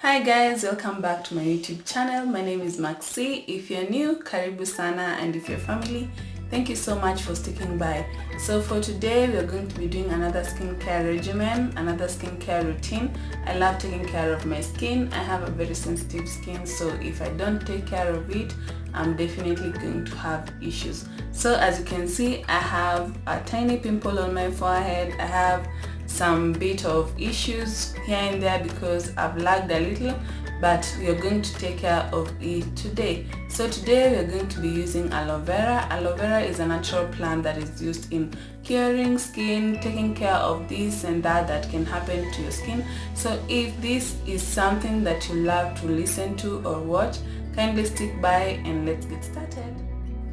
Hi guys, welcome back to my YouTube channel. My name is Maxi. If you're new, karibu sana, and if you're family, thank you so much for sticking by. So for today, we are going to be doing another skincare regimen, another skincare routine. I love taking care of my skin. I have a very sensitive skin, so if I don't take care of it, I'm definitely going to have issues. So as you can see, I have a tiny pimple on my forehead. I have some bit of issues here and there because I've lagged a little, but we are going to take care of it today. So today we are going to be using aloe vera. Aloe vera is a natural plant that is used in curing skin, taking care of this and that can happen to your skin. So if this is something that you love to listen to or watch, kindly stick by and let's get started.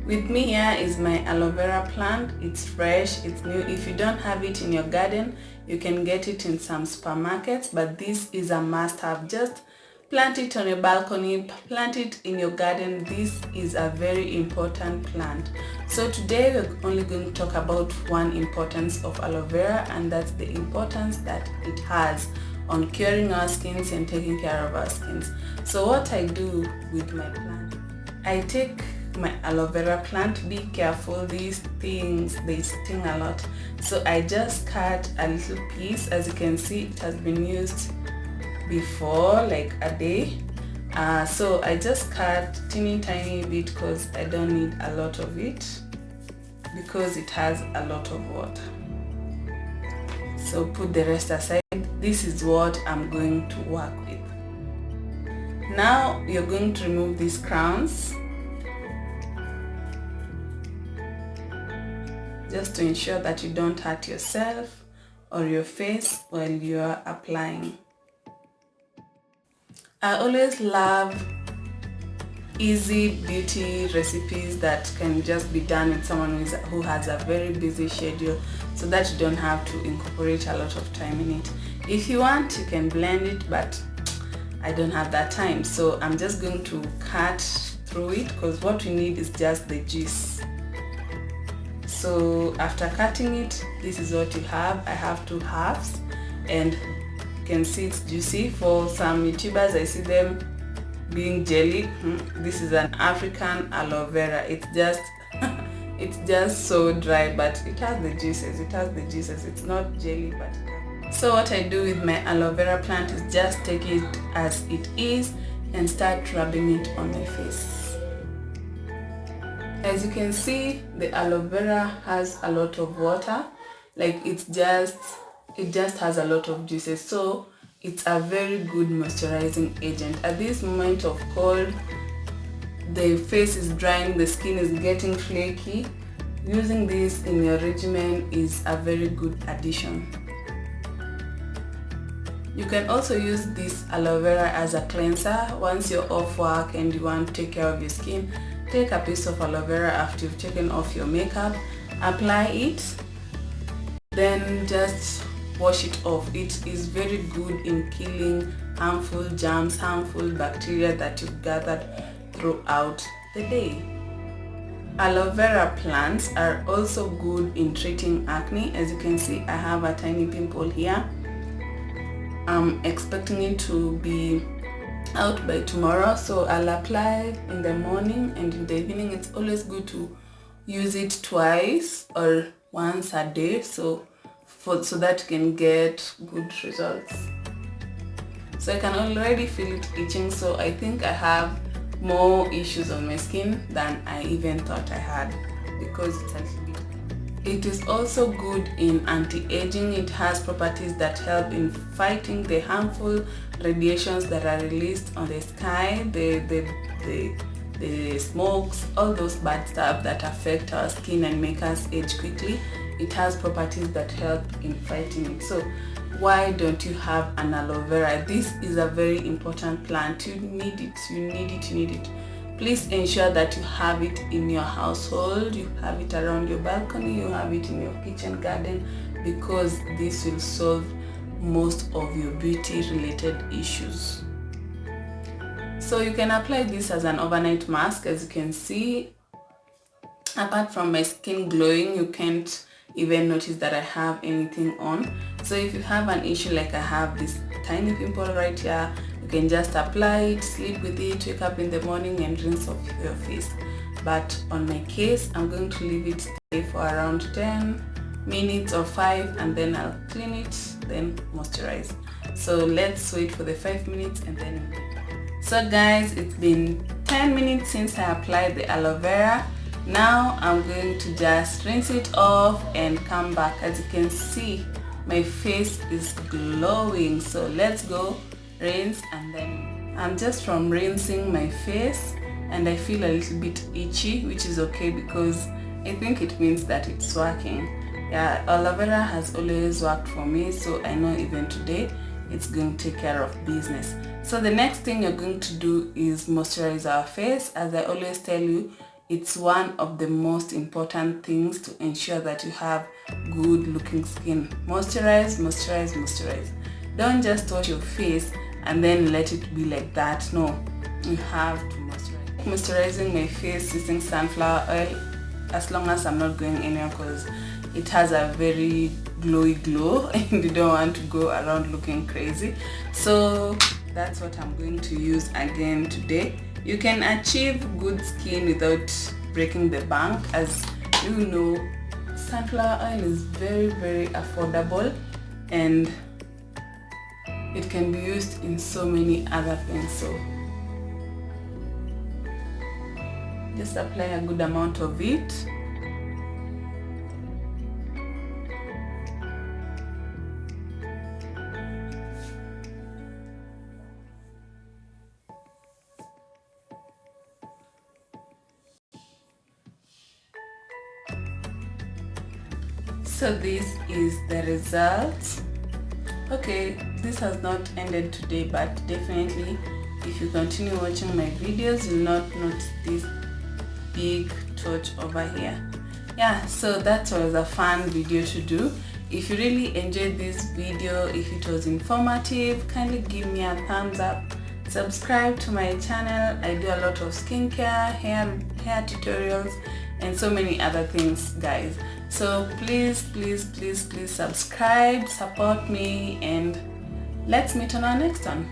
With me here is my aloe vera plant. It's fresh, it's new. If you don't have it in your garden, you can get it in some supermarkets, but this is a must-have. Just plant it on your balcony, plant it in your garden. This is a very important plant. So today we're only going to talk about one importance of aloe vera, and that's the importance that it has on curing our skins and taking care of our skins. So what I do with my plant, I take my aloe vera plant. Be careful, these things, they sting a lot, so I just cut a little piece. As you can see, it has been used before, like a day, so I just cut tiny bit because I don't need a lot of it because it has a lot of water. So put the rest aside. This is what I'm going to work with. Now you're going to remove these crowns just to ensure that you don't hurt yourself or your face while you are applying. I always love easy beauty recipes that can just be done with someone who has a very busy schedule, so that you don't have to incorporate a lot of time in it. If you want, you can blend it, but I don't have that time, so I'm just going to cut through it because what we need is just the juice. So after cutting it, this is what you have. I have 2 halves, and you can see it's juicy. For some YouTubers, I see them being jelly. This is an African aloe vera. It's just so dry, but it has the juices. It's not jelly, but it has. So what I do with my aloe vera plant is just take it as it is and start rubbing it on my face. As you can see, the aloe vera has a lot of water, like it just has a lot of juices, so it's a very good moisturizing agent. At this moment of cold, the face is drying, the skin is getting flaky. Using this in your regimen is a very good addition. You can also use this aloe vera as a cleanser. Once you're off work and you want to take care of your skin, take a piece of aloe vera after you've taken off your makeup, apply it, then just wash it off. It is very good in killing harmful germs, harmful bacteria that you've gathered throughout the day. Aloe vera plants are also good in treating acne. As you can see, I have a tiny pimple here. I'm expecting it to be out by tomorrow, so I'll apply in the morning and in the evening. It's always good to use it twice or once a day, so that you can get good results. So I can already feel it itching, so I think I have more issues on my skin than I even thought I had because it's a little bit. It is also good in anti-aging. It has properties that help in fighting the harmful radiations that are released on the sky, the smokes, all those bad stuff that affect our skin and make us age quickly. It has properties that help in fighting it. So why don't you have an aloe vera? This is a very important plant. You need it. Please ensure that you have it in your household, you have it around your balcony, you have it in your kitchen garden, because this will solve most of your beauty related issues. So you can apply this as an overnight mask. As you can see, apart from my skin glowing, you can't even notice that I have anything on. So if you have an issue like I have this tiny pimple right here, you can just apply it, sleep with it, wake up in the morning and rinse off your face. But on my case, I'm going to leave it stay for around 10 minutes or 5, and then I'll clean it, then moisturize. So let's wait for the 5 minutes and then. So guys, it's been 10 minutes since I applied the aloe vera. Now I'm going to just rinse it off and come back. As you can see, my face is glowing. So let's go rinse, and then I'm just from rinsing my face and I feel a little bit itchy, which is okay because I think it means that it's working. Yeah, aloe vera has always worked for me, so I know even today it's going to take care of business. So the next thing you're going to do is moisturize our face. As I always tell you, it's one of the most important things to ensure that you have good looking skin. Moisturize, moisturize, moisturize. Don't just wash your face and then let it be like that. No, you have to moisturize. Moisturizing my face using sunflower oil as long as I'm not going anywhere, because it has a very glowy glow and you don't want to go around looking crazy. So that's what I'm going to use again today. You can achieve good skin without breaking the bank. As you know, sunflower oil is very affordable and it can be used in so many other things. So just apply a good amount of it. So this is the result. Okay, this has not ended today, but definitely if you continue watching my videos, you'll not notice this big touch over here. Yeah, so that was a fun video to do. If you really enjoyed this video, if it was informative, kindly give me a thumbs up. Subscribe to my channel. I do a lot of skincare, hair tutorials and so many other things, guys. So please subscribe, support me, and let's meet on our next one.